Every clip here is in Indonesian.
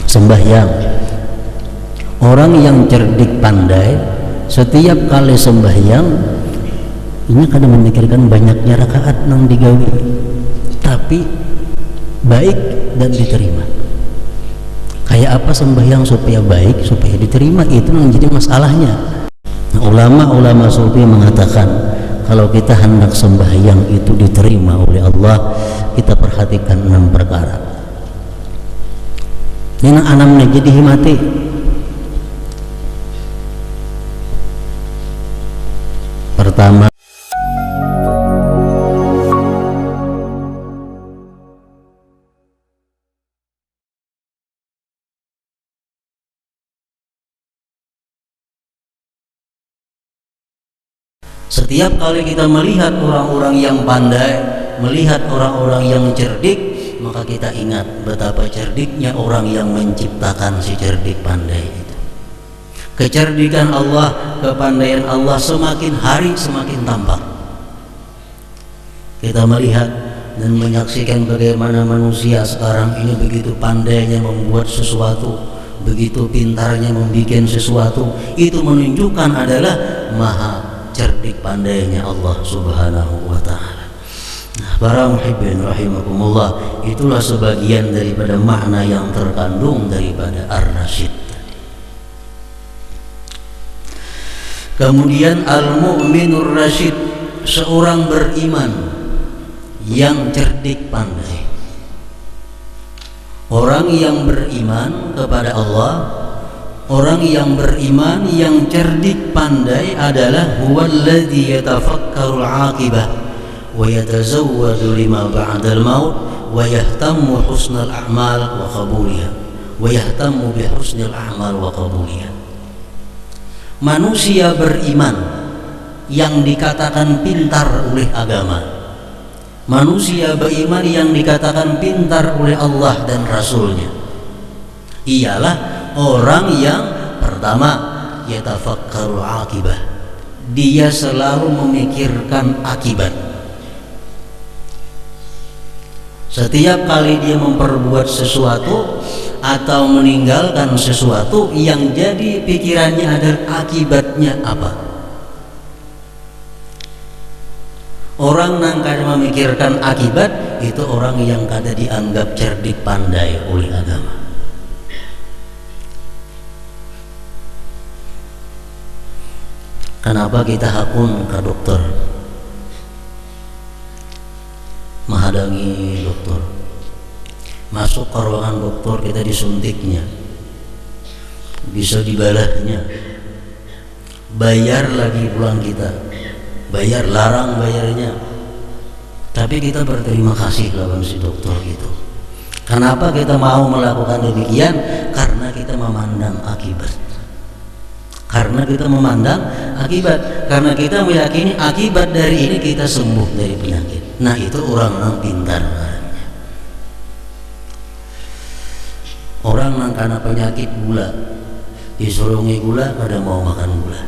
sembahyang. Orang yang cerdik pandai setiap kali sembahyang ini kadang memikirkan banyaknya rakaat nang digawi, tapi baik dan diterima. Kayak apa sembahyang supaya baik, supaya diterima, itu yang jadi masalahnya. Nah, ulama-ulama sufi mengatakan kalau kita hendak sembahyang itu diterima oleh Allah, kita perhatikan 6 perkara. Ini anamnya jadi himati. Pertama, setiap kali kita melihat orang-orang yang pandai, melihat orang-orang yang cerdik, maka kita ingat betapa cerdiknya orang yang menciptakan si cerdik pandai itu. Kecerdikan Allah, kepandaian Allah semakin hari semakin tampak. Kita melihat dan menyaksikan bagaimana manusia sekarang ini begitu pandainya membuat sesuatu, begitu pintarnya membuat sesuatu. Itu menunjukkan adalah maha cerdik pandainya Allah Subhanahu wa ta'ala. Nah, para muhibbin rahimakumullah, itulah sebagian daripada makna yang terkandung daripada Ar-Rasyid. Kemudian Al-Mu'minur Rasyid, seorang beriman yang cerdik pandai. Orang yang beriman kepada Allah, orang yang beriman yang cerdik pandai adalah huwallazi yatafakkarul aqibah wa yatazawwadu lima ba'dal maut wa yahtammu husnal a'mal wa qabuliha wa yahtammu bi husnil a'mal wa qabuliha. Manusia beriman yang dikatakan pintar oleh agama, manusia beriman yang dikatakan pintar oleh Allah dan Rasulnya, ialah orang yang pertama yatafakkarul aqibah, dia selalu memikirkan akibat. Setiap kali dia memperbuat sesuatu atau meninggalkan sesuatu, yang jadi pikirannya adalah akibatnya apa. Orang yang kada memikirkan akibat itu orang yang kada dianggap cerdik pandai oleh agama. Kenapa kita hakun ke dokter, menghadangi dokter, masuk ke ruangan dokter, kita disuntiknya, bisa dibalahnya, bayar lagi pulang kita, bayar, larang bayarnya, tapi kita berterima kasih lawan si dokter itu. Kenapa kita mau melakukan demikian? Karena kita memandang akibat. Karena kita memandang akibat, karena kita meyakini akibat dari ini kita sembuh dari penyakit. Nah, itu orang-orang pintar. Orang yang karena penyakit gula, disuruh gula, pada mau makan gula,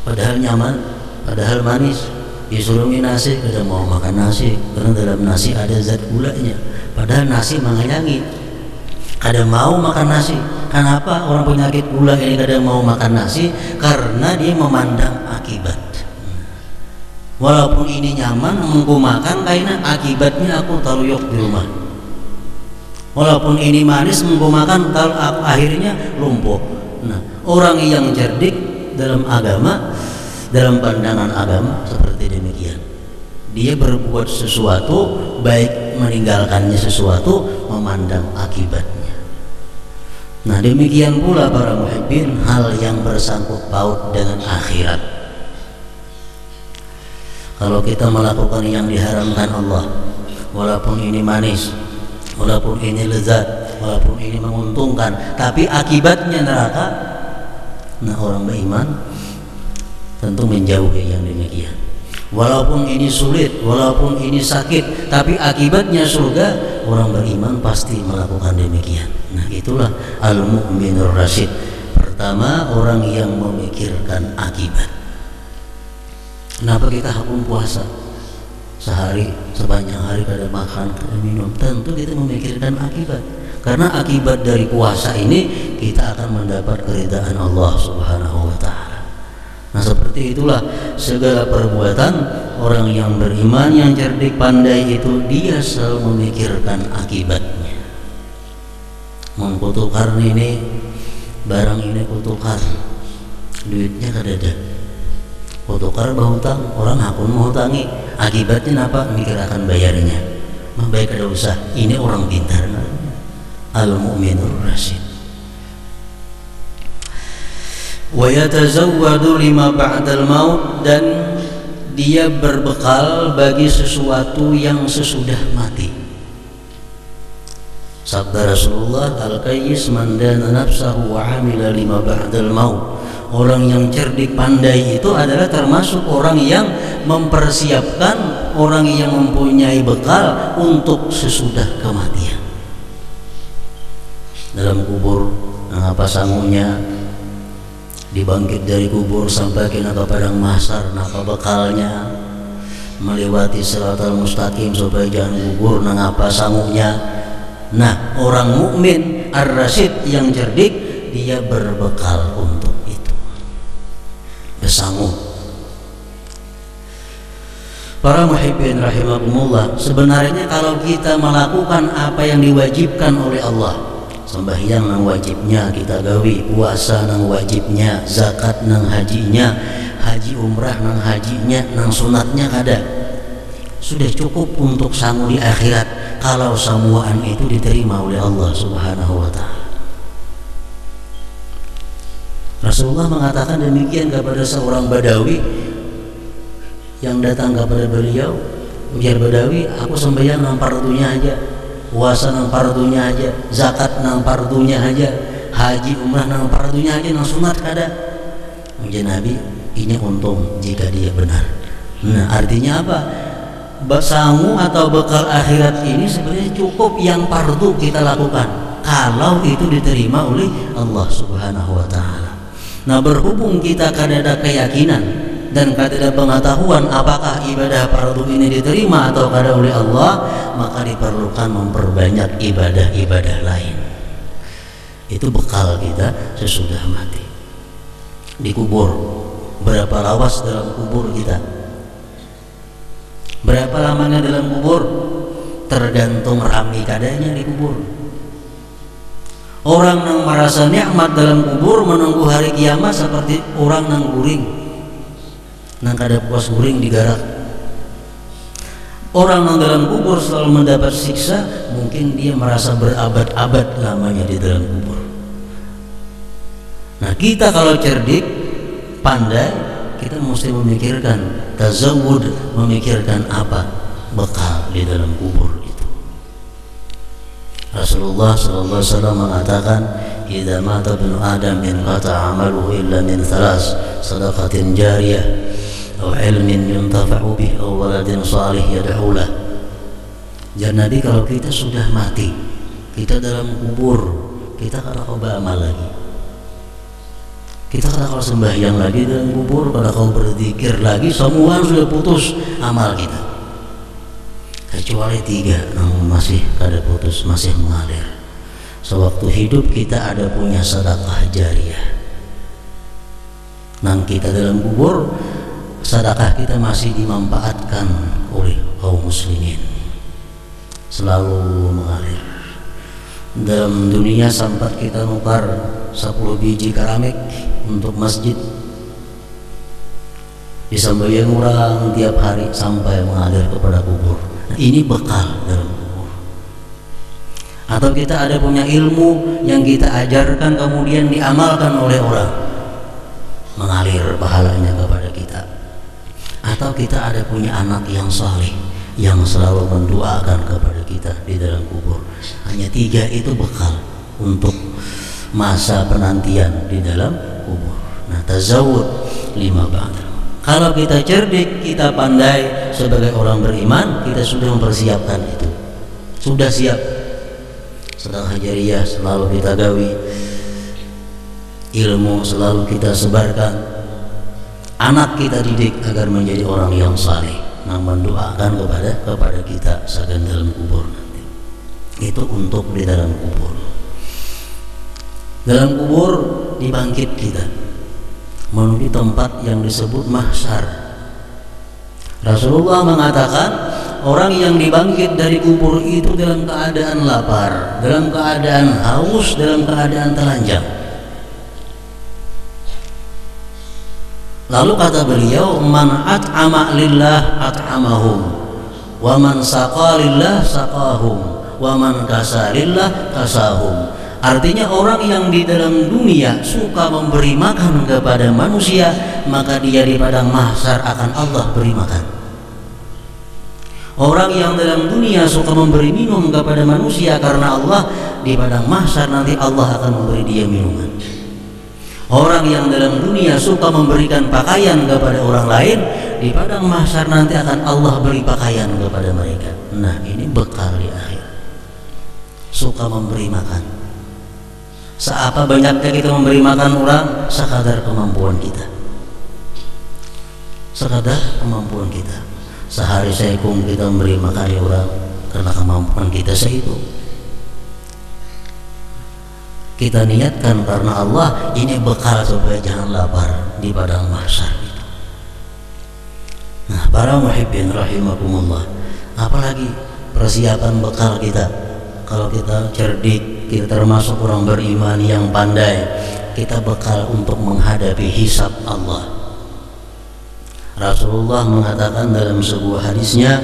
padahal nyaman, padahal manis. Disuruh nasi, kada mau makan nasi, karena dalam nasi ada zat gulanya, padahal nasi mengenyangi. Kada mau makan nasi. Kenapa orang penyakit gula ini kada mau makan nasi? Karena dia memandang akibat. Walaupun ini nyaman, aku makan karena akibatnya aku taluyok di rumah. Walaupun ini manis, aku makan, akhirnya lumpuh. Nah, orang yang cerdik dalam agama, dalam pandangan agama seperti demikian. Dia berbuat sesuatu, baik meninggalkannya sesuatu, memandang akibatnya. Nah, demikian pula para muhibbin, hal yang bersangkut paut dengan akhirat. Kalau kita melakukan yang diharamkan Allah, walaupun ini manis, walaupun ini lezat, walaupun ini menguntungkan, tapi akibatnya neraka, nah orang beriman tentu menjauhi yang demikian. Walaupun ini sulit, walaupun ini sakit, tapi akibatnya surga, orang beriman pasti melakukan demikian. Nah, itulah Al-Mu'minur Rasyid. Pertama, orang yang memikirkan akibat. Kenapa kita hakun puasa? Sehari, sepanjang hari kada makan, kada minum, tentu kita memikirkan akibat. Karena akibat dari puasa ini kita akan mendapat keridhaan Allah Subhanahu wa taala. Nah, seperti itulah segala perbuatan orang yang beriman, yang cerdik, pandai itu dia selalu memikirkan akibatnya. Memputukar ini barang ini putukar, duitnya kadada. Putukar bahutang, orang hakun mau hutangi, akibatnya apa? Mikir akan bayarnya. Baik ada usah. Ini orang pintar. Al-mu'minur rasyid. Wa yatazawwadu lima ba'dal maut, dan dia berbekal bagi sesuatu yang sesudah mati. Sabda Rasulullah, al-qayyis man dana nafsahu wa amila lima ba'dal maut. Orang yang cerdik pandai itu adalah termasuk orang yang mempersiapkan, orang yang mempunyai bekal untuk sesudah kematian. Dalam kubur, apa sangunya dibangkit dari kubur sampai ke padang mahsyar, apa bekalnya melewati siratal mustaqim supaya jangan gugur, apa sangunya. Nah, orang mukmin ar-rasyid yang cerdik, dia berbekal untuk itu, bersanggup. Para muhibbin rahimakumullah, sebenarnya kalau kita melakukan apa yang diwajibkan oleh Allah, sembahyang nang wajibnya kita gawi, puasa nang wajibnya, zakat nang hajinya, haji umrah nang hajinya, nang sunatnya kada, sudah cukup untuk sangu di akhirat kalau samuan itu diterima oleh Allah Subhanahu wa taala. Rasulullah mengatakan demikian kepada seorang Badawi yang datang kepada beliau. Ujar Badawi, aku sembahyang nang fardunya aja, puasa nang fardunya aja, zakat nang fardunya aja, haji umrah nang fardunya aja, nang sunat kada. Ujar Nabi, ini untung jika dia benar. Nah, artinya apa? Sangu atau bekal akhirat ini sebenarnya cukup yang fardu kita lakukan kalau itu diterima oleh Allah Subhanahu wa taala. Nah, berhubung kita kada ada keyakinan dan kada ada pengetahuan apakah ibadah fardu ini diterima atau kada oleh Allah, maka diperlukan memperbanyak ibadah-ibadah lain. Itu bekal kita sesudah mati. Di kubur, berapa lawas dalam kubur kita? Berapa lamanya dalam kubur? Tergantung rami kadanya di kubur. Orang yang merasa nikmat dalam kubur menunggu hari kiamat seperti orang nang guring, nang kada puas guring digarak. Orang yang dalam kubur selalu mendapat siksa, mungkin dia merasa berabad-abad lamanya di dalam kubur. Nah, kita kalau cerdik, pandai, kita mesti memikirkan tazawud, memikirkan apa bekal di dalam kubur itu. Rasulullah sallallahu alaihi wasallam mengatakan, "Idza mata ibnu Adam inqata 'amaluhu illa min thalas, shadaqatin jariyah, aw ilmin yuntafa'u bih, aw waladin salih yad'u lah." Jadi Nabi, kalau kita sudah mati, kita dalam kubur, kita kada kau beramal lagi. Kita kada kau sembahyang lagi dalam kubur, kada kau berzikir lagi, semua sudah putus amal kita. Kecuali 3 yang masih kada putus, masih mengalir. Sewaktu hidup kita ada punya sedekah jariyah. Nang kita dalam kubur, sedekah kita masih dimanfaatkan oleh kaum muslimin, selalu mengalir. Dalam dunia sempat kita nukar 10 biji keramik untuk masjid, disembahyang orang tiap hari sampai mengalir kepada kubur. Nah, ini bekal dalam kubur. Atau kita ada punya ilmu yang kita ajarkan kemudian diamalkan oleh orang, mengalir pahalanya kepada kita. Atau kita ada punya anak yang saleh yang selalu mendoakan kepada kita di dalam kubur. Hanya 3 itu bekal untuk masa penantian di dalam kubur. Nah, tazawud 5 ba'da. Kalau kita cerdik, kita pandai sebagai orang beriman, kita sudah mempersiapkan itu, sudah siap. Sedekah jariyah selalu kita gawi, ilmu selalu kita sebarkan, anak kita didik agar menjadi orang yang saleh, yang mendoakan kepada kita saat dalam kubur nanti. Itu untuk di dalam kubur. Dalam kubur dibangkit kita menuju tempat yang disebut mahsyar. Rasulullah mengatakan orang yang dibangkit dari kubur itu dalam keadaan lapar, dalam keadaan haus, dalam keadaan telanjang. Lalu kata beliau, man at'ama lillah at'amahum, wa man saqa lillah saqahum, wa man kasa lillah kasahum. Artinya orang yang di dalam dunia suka memberi makan kepada manusia, maka dia di padang mahsyar akan Allah beri makan. Orang yang dalam dunia suka memberi minum kepada manusia karena Allah, di padang mahsyar nanti Allah akan memberi dia minuman. Orang yang dalam dunia suka memberikan pakaian kepada orang lain, di padang mahsyar nanti akan Allah beri pakaian kepada mereka. Nah, ini bekal di akhir. Suka memberi makan. Seapa banyaknya kita memberi makan orang, sekadar kemampuan kita. Sekadar kemampuan kita. Sehari seekung kita memberi makan orang karena kemampuan kita sehitu. Kita niatkan karena Allah, ini bekal supaya jangan lapar di padang mahsyar itu. Nah, para muhibbin rahimakumullah, apalagi persiapan bekal kita. Kalau kita cerdik, kita termasuk orang beriman yang pandai, kita bekal untuk menghadapi hisab Allah. Rasulullah mengatakan dalam sebuah hadisnya,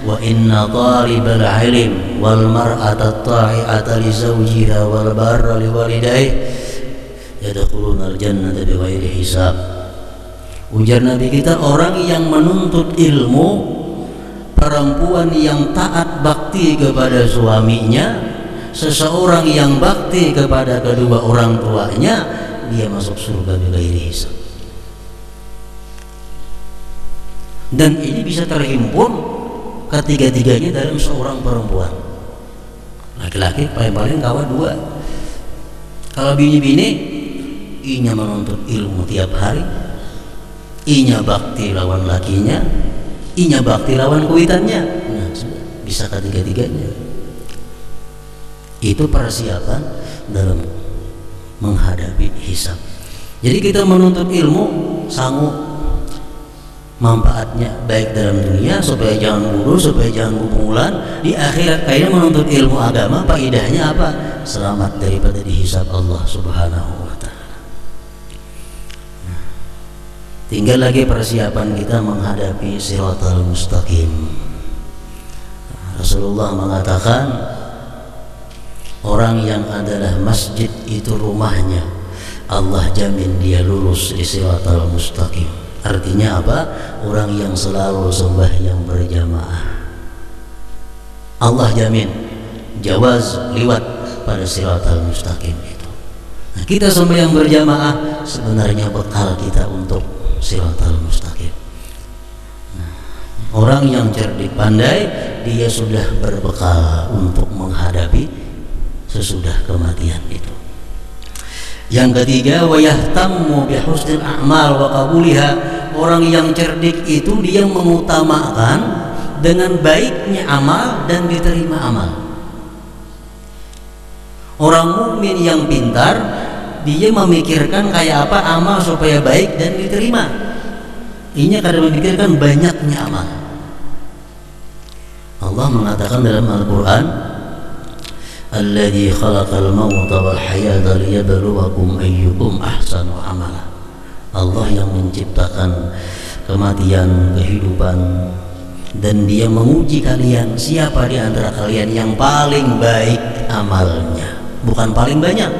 wa inna talibal ilm wal mar'ata ta'i'ata li zawjiha wal barra li walidayhi yadkhuluna al jannata bighairi hisab. Ujar Nabi kita, orang yang menuntut ilmu, perempuan yang taat bakti kepada suaminya, seseorang yang bakti kepada kedua orang tuanya, dia masuk surga bighairi hisab. Dan ini bisa terhimpun ketiga-tiganya dalam seorang perempuan. Laki-laki paling-paling kawan dua. Kalau bini-bini, inya menuntut ilmu tiap hari, inya bakti lawan lakinya, inya bakti lawan kuitannya. Nah, bisa ketiga-tiganya. Itu persiapan dalam menghadapi hisab. Jadi kita menuntut ilmu sanggup manfaatnya baik dalam dunia supaya jangan bodoh, supaya jangan kepungulan. Di akhirat kayaknya menuntut ilmu agama, faedahnya apa? Selamat daripada dihisab Allah Subhanahu wa taala. Tinggal lagi persiapan kita menghadapi Shiratal Mustaqim. Rasulullah mengatakan, orang yang adalah masjid itu rumahnya, Allah jamin dia lurus di Shiratal Mustaqim. Artinya apa? Orang yang selalu sembahyang berjamaah, Allah jamin jawaz liwat pada Shiratal Mustaqim itu. Nah, kita sembahyang berjamaah sebenarnya bekal kita untuk Shiratal Mustaqim. Nah, orang yang cerdik pandai, dia sudah berbekal untuk menghadapi sesudah kematian itu. Yang ketiga, wa yahtammu bi husnil a'mal wa qabuliha. Orang yang cerdik itu dia mengutamakan dengan baiknya amal dan diterima amal. Orang mukmin yang pintar, dia memikirkan kayak apa amal supaya baik dan diterima. Ini kadang memikirkan banyaknya amal. Allah mengatakan dalam Al-Qur'an, alladzi khalaqal mauta wal hayata liyabluwakum ayyukum ahsanu amala. Allah yang menciptakan kematian, kehidupan, dan dia menguji kalian siapa di antara kalian yang paling baik amalnya, bukan paling banyak.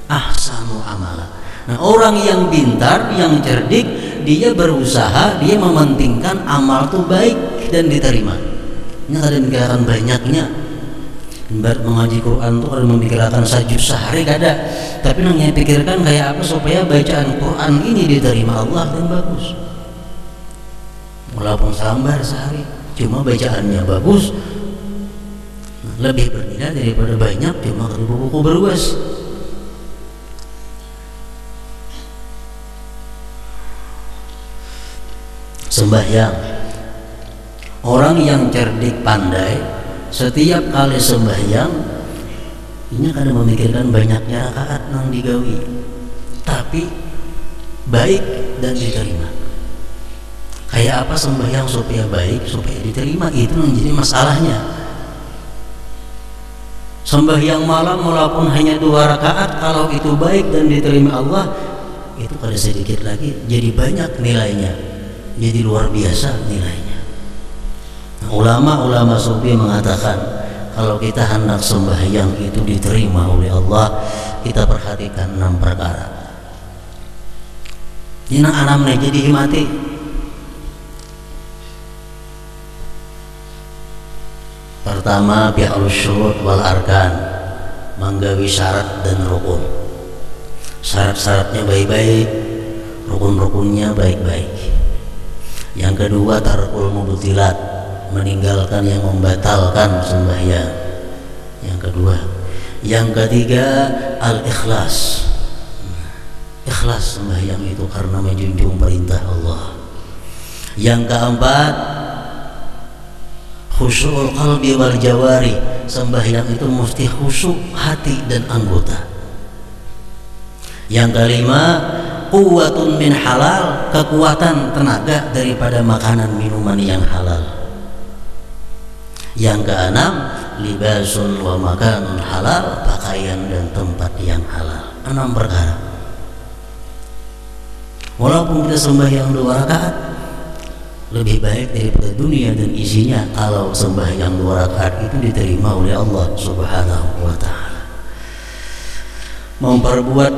Ahsanu amala. Nah, orang yang pintar, yang cerdik, dia berusaha, dia mementingkan amal itu baik dan diterima. Ini ada memikirkan banyaknya. Mengaji Quran itu kalau memikirkan sajud sehari kada, tapi yang pikirkan kayak apa supaya bacaan Quran ini diterima Allah dan bagus. Walaupun sambar sehari, cuma bacaannya bagus, lebih bernilai daripada banyak cuma buku-buku berluas. Sembahyang, orang yang cerdik pandai setiap kali sembahyang ini kadang memikirkan banyaknya rakaat nang digawi, tapi baik dan diterima. Kayak apa sembahyang supaya baik, supaya diterima, itu menjadi masalahnya. Sembahyang malam walaupun hanya 2 rakaat, kalau itu baik dan diterima Allah, itu kada sedikit lagi jadi banyak nilainya, jadi luar biasa nilainya. Nah, ulama-ulama sufi mengatakan kalau kita hendak sembahyang itu diterima oleh Allah, kita perhatikan 6 perkara. Ini 6 nih jadi himati. Pertama, bi'alus syurut wal arkan, menggawi syarat dan rukun. Syarat-syaratnya baik-baik, rukun-rukunnya baik-baik. Yang kedua, tarkul mubtilat, meninggalkan yang membatalkan sembahyang. Yang kedua. Yang ketiga, al-ikhlas, ikhlas sembahyang itu karena menjunjung perintah Allah. Yang keempat, khusyul qalbi wal jawari, sembahyang itu mesti khusyuk hati dan anggota. Yang kelima, quwwatun min halal, kekuatan tenaga daripada makanan minuman yang halal. Yang keenam, libasun wa makanun halal, pakaian dan tempat yang halal. 6 perkara. Walaupun kita sembahyang 2 rakaat, lebih baik daripada dunia dan isinya kalau sembahyang 2 rakaat itu diterima oleh Allah Subhanahu wa ta'ala. Memperbuat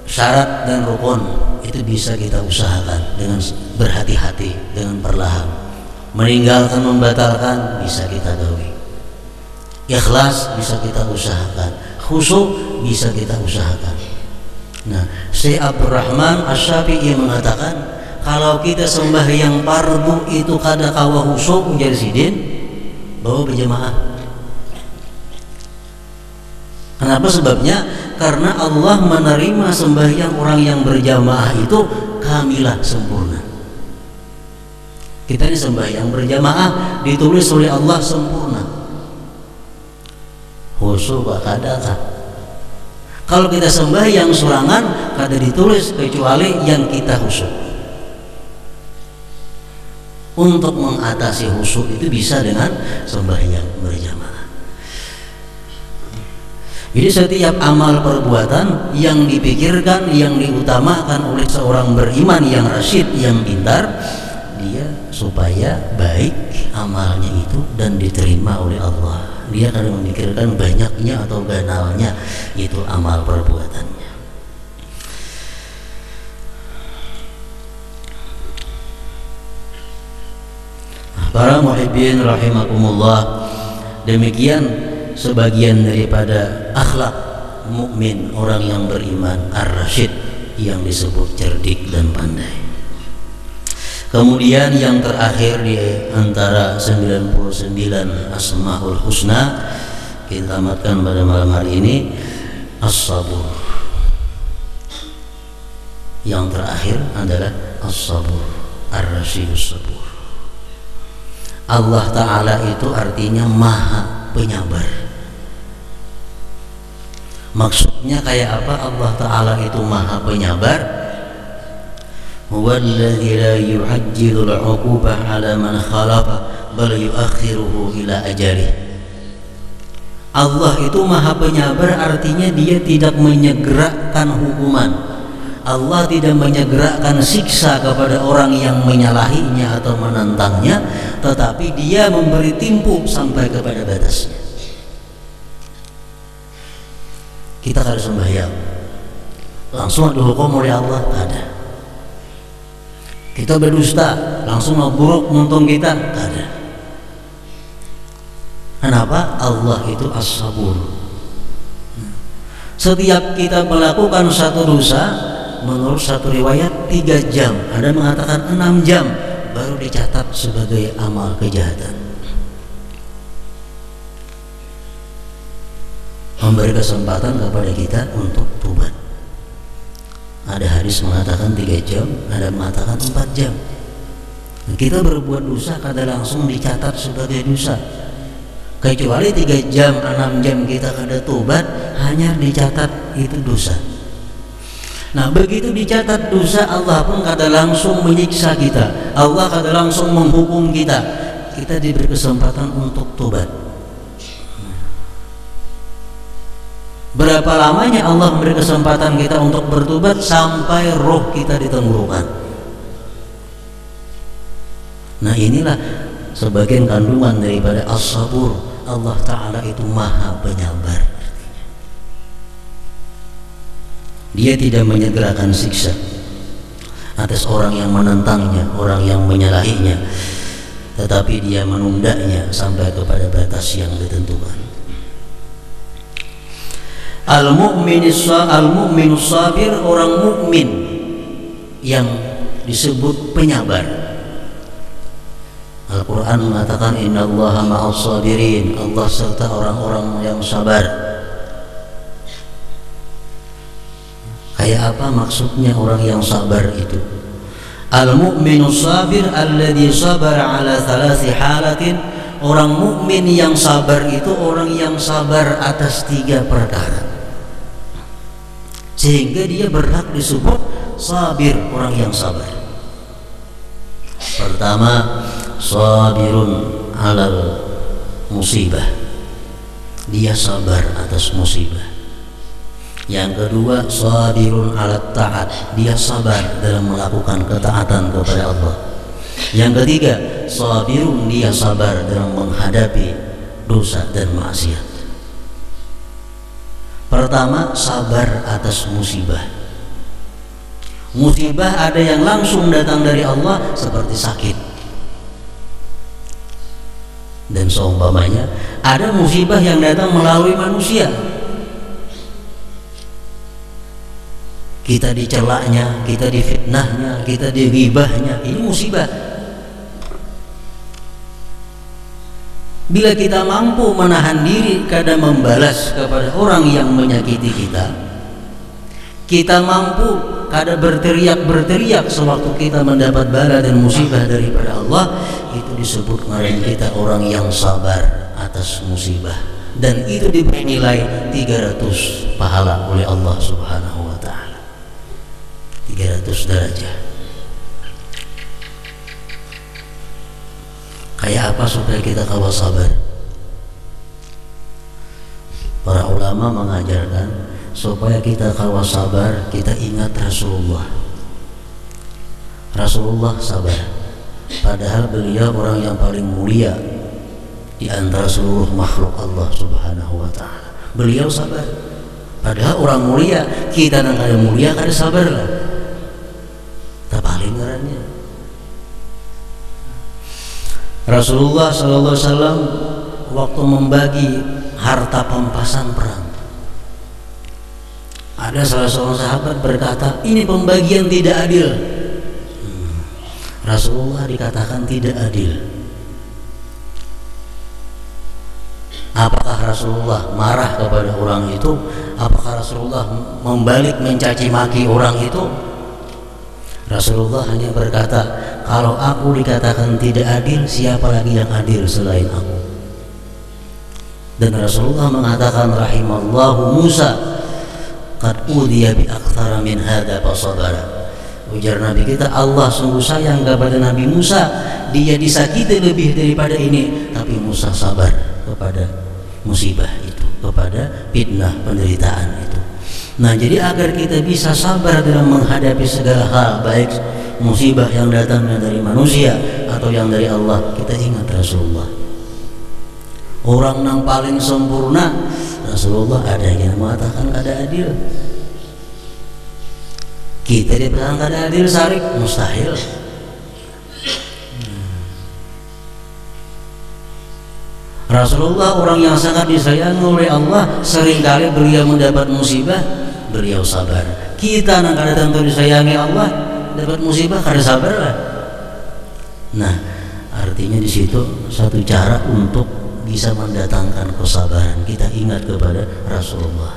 syarat dan rukun itu bisa kita usahakan dengan berhati-hati, dengan perlahan. Meninggalkan, membatalkan bisa kita gawi. Ikhlas bisa kita usahakan, khusyuk bisa kita usahakan. Nah, Syekh Abdurrahman Asy-Syafi'i mengatakan kalau kita sembahyang fardu itu kada kawa khusyuk ujar sidin, bawa berjamaah. Kenapa sebabnya? Karena Allah menerima sembahyang orang yang berjamaah itu kamilah, sempurna. Kita ini sembahyang berjamaah ditulis oleh Allah sempurna. Khusyuk kadakah? Kalau kita sembahyang surangan kada ditulis kecuali yang kita khusyuk. Untuk mengatasi khusyuk itu bisa dengan sembahyang berjamaah. Jadi setiap amal perbuatan yang dipikirkan, yang diutamakan oleh seorang beriman yang rasyid, yang pintar, dia supaya baik amalnya itu dan diterima oleh Allah. Dia akan memikirkan banyaknya atau banalnya itu amal perbuatannya. Para muhibbin rahimakumullah, demikian sebagian daripada akhlak mukmin orang yang beriman ar-rasyid yang disebut cerdik dan pandai. Kemudian yang terakhir di antara 99 Asmaul Husna kita tamatkan pada malam hari ini, as-sabur. Yang terakhir adalah as-sabur, ar-rasyidus sabur. Allah Ta'ala itu artinya maha penyabar. Maksudnya kayak apa Allah Ta'ala itu maha penyabar? Huwallazi la yu'ajjilul 'uquba 'ala man khalafa bal yu'akhiruhu ila ajalih. Allah itu maha penyabar, artinya dia tidak menyegerakan hukuman. Allah tidak menyegerakan siksa kepada orang yang menyalahinya atau menentangnya, tetapi dia memberi timpu sampai kepada batasnya. Kita harus sembahyang langsung dihukum oleh Allah, ada. Kita berdusta langsung buruk untung kita, ada. Kenapa? Allah itu as-sabur. Setiap kita melakukan satu dosa, menurut satu riwayat 3 jam, ada mengatakan 6 jam baru dicatat sebagai amal kejahatan. Memberi kesempatan kepada kita untuk tobat. Ada hadis mengatakan 3 jam, ada mengatakan 4 jam. Kita berbuat dosa kada langsung dicatat sebagai dosa. Kecuali 3 jam 6 jam kita kada tobat, hanya dicatat itu dosa. Nah begitu dicatat dosa, Allah pun kada langsung menyiksa kita, Allah kada langsung menghukum kita. Kita diberi kesempatan untuk tobat. Berapa lamanya Allah memberi kesempatan kita untuk bertobat? Sampai roh kita di tenggorokan. Nah inilah sebagian kandungan daripada as-sabur. Allah Ta'ala itu maha penyabar. Dia tidak menyegerakan siksa atas orang yang menentangnya, orang yang menyalahinya, tetapi dia menundanya sampai kepada batas yang ditentukan. Al-mu'minus sabir, orang mukmin yang disebut penyabar. Al-Quran mengatakan innallaha ma'as sabirin, Allah serta orang-orang yang sabar. Kayak apa maksudnya orang yang sabar itu? Al-mu'minus sabir alladhi sabara ala 3 halatin. Orang mukmin yang sabar itu orang yang sabar atas 3 perkara, sehingga dia berhak disebut sabir, orang yang sabar. Pertama, sabirun alal musibah, dia sabar atas musibah. Yang kedua, sabirun alat taat, dia sabar dalam melakukan ketaatan kepada Allah. Yang ketiga, sabirun, dia sabar dalam menghadapi dosa dan maksiat. Pertama, sabar atas musibah. Musibah ada yang langsung datang dari Allah seperti sakit, dan seumpamanya ada musibah yang datang melalui manusia. Kita dicelaknya, kita difitnahnya, kita dighibahnya, ini musibah. Bila kita mampu menahan diri kada membalas kepada orang yang menyakiti kita, kita mampu kada berteriak sewaktu kita mendapat bala dan musibah daripada Allah, itu disebut ngaran kita orang yang sabar atas musibah, dan itu diberi nilai 300 pahala oleh Allah Subhanahu wa Ta'ala, 300 derajat. Kayak apa supaya kita kawa sabar? Para ulama mengajarkan supaya kita kawa sabar, kita ingat Rasulullah. Rasulullah sabar, padahal beliau orang yang paling mulia di antara seluruh makhluk Allah Subhanahu wa Ta'ala. Beliau sabar, padahal orang mulia. Kita yang kada mulia kada sabar lah, tak paling ngarannya. Rasulullah sallallahu alaihi wasallam waktu membagi harta pampasan perang, ada salah seorang sahabat berkata, ini pembagian tidak adil. Rasulullah dikatakan tidak adil. Apakah Rasulullah marah kepada orang itu? Apakah Rasulullah membalik mencaci maki orang itu? Rasulullah hanya berkata, kalau aku dikatakan tidak adil, siapa lagi yang adil selain aku? Dan Rasulullah mengatakan, rahimallahu Musa qad udhiya bi aktsara min hadza fasabara. Ujar Nabi kita, Allah sungguh sayang kepada Nabi Musa, dia disakiti lebih daripada ini, tapi Musa sabar kepada musibah itu, kepada fitnah penderitaan itu. Nah, jadi agar kita bisa sabar dalam menghadapi segala hal, baik musibah yang datangnya dari manusia atau yang dari Allah, kita ingat Rasulullah. Orang yang paling sempurna, Rasulullah ada yang mengatakan ada adil. Kita dikatakan ada adil, sarik mustahil. Rasulullah orang yang sangat disayangi oleh Allah, seringkali beliau mendapat musibah, beliau sabar. Kita yang kada tentu disayangi Allah, dapat musibah kada sabar lah. Nah, artinya di situ satu cara untuk bisa mendatangkan kesabaran, kita ingat kepada Rasulullah.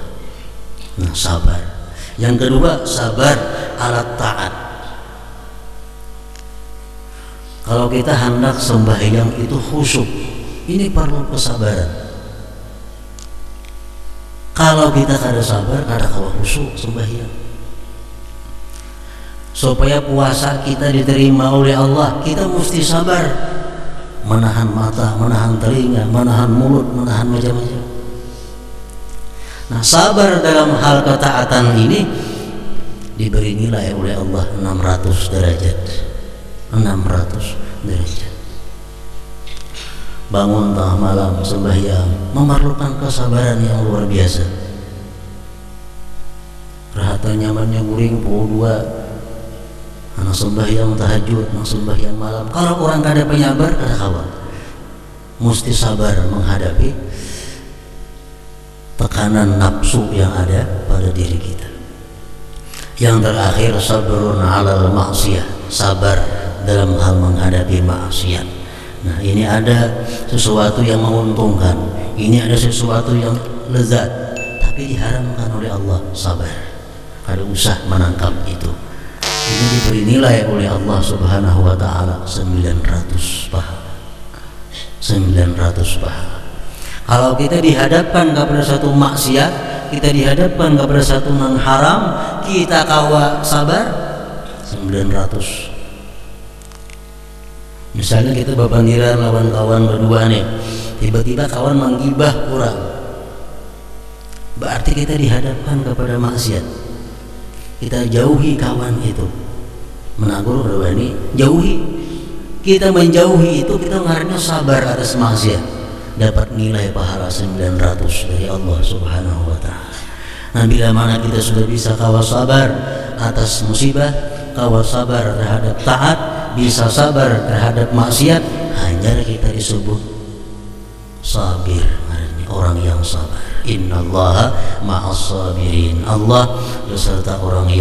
Nah, sabar. Yang kedua, sabar alat taat. Kalau kita hendak sembahyang itu khusyuk, Ini perlu kesabaran. Kalau kita kada sabar, kada kawa khusyuk sembahyang. Supaya puasa kita diterima oleh Allah, kita mesti sabar, menahan mata, menahan telinga, menahan mulut, menahan macam-macam. Nah, sabar dalam hal ketaatan ini diberi nilai oleh Allah 600 derajat. 600 derajat. Bangun tengah malam sembahyang memerlukan kesabaran yang luar biasa. Rahata nyamannya guring pukul 2, anak sembahyang tahajud, anak sembahyang malam. Kalau orang kada penyabar, kada kawan. Mesti sabar menghadapi tekanan nafsu yang ada pada diri kita. Yang terakhir, sabrun 'alal ma'siyah, sabar dalam hal menghadapi maksiat. Nah, ini ada sesuatu yang menguntungkan, ini ada sesuatu yang lezat, tapi diharamkan oleh Allah, sabar. Kada usah menangkap itu. Ini diberi nilai oleh Allah Subhanahu wa taala 900 pahala. 900 pahala. Kalau kita dihadapkan kepada satu maksiat, kita dihadapkan kepada satu yang haram, kita kawa sabar 900. Misalnya kita babandiran lawan kawan berdua nih, tiba-tiba kawan menggibah kurang, berarti kita dihadapkan kepada maksiat. Kita jauhi kawan itu, menagur berdua ini, jauhi. Kita menjauhi itu, kita ngarannya sabar atas maksiat, dapat nilai pahala 900 dari Allah Subhanahu wa taala. Nah, bila mana kita sudah bisa kawa sabar atas musibah, kawa sabar terhadap taat, bisa sabar terhadap maksiat, hanya kita disebut sabir, orang yang sabar. Innallaha ma'as sabirin. Allah beserta orang yang